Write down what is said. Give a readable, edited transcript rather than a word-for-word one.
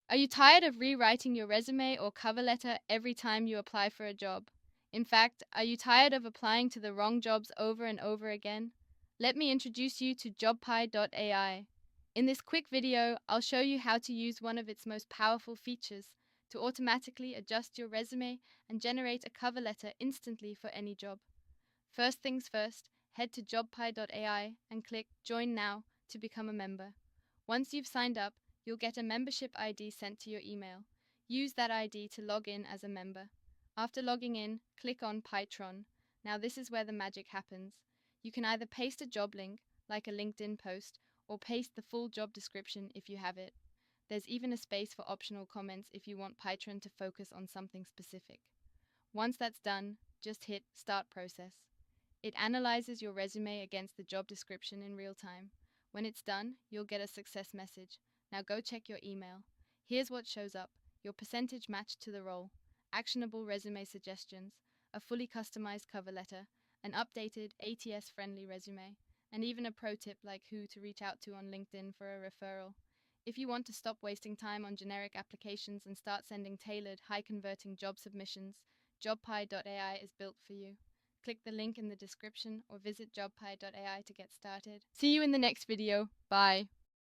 Are you tired of rewriting your resume or cover letter every time you apply for a job? In fact, are you tired of applying to the wrong jobs over and over again? Let me introduce you to Jobpie.ai. In this quick video, I'll show you how to use one of its most powerful features to automatically adjust your resume and generate a cover letter instantly for any job. First things first, head to Jobpie.ai and click Join Now to become a member. Once you've signed up, you'll get a membership ID sent to your email. Use that ID to log in as a member. After logging in, click on Pietron. Now this is where the magic happens. You can either paste a job link, like a LinkedIn post, or paste the full job description if you have it. There's even a space for optional comments if you want Pietron to focus on something specific. Once that's done, just hit Start Process. It analyzes your resume against the job description in real time. When it's done, you'll get a success message. Now go check your email. Here's what shows up: your percentage matched to the role, actionable resume suggestions, a fully customized cover letter, an updated ATS-friendly resume, and even a pro tip like who to reach out to on LinkedIn for a referral. If you want to stop wasting time on generic applications and start sending tailored, high-converting job submissions, Jobpie.ai is built for you. Click the link in the description or visit Jobpie.ai to get started. See you in the next video. Bye.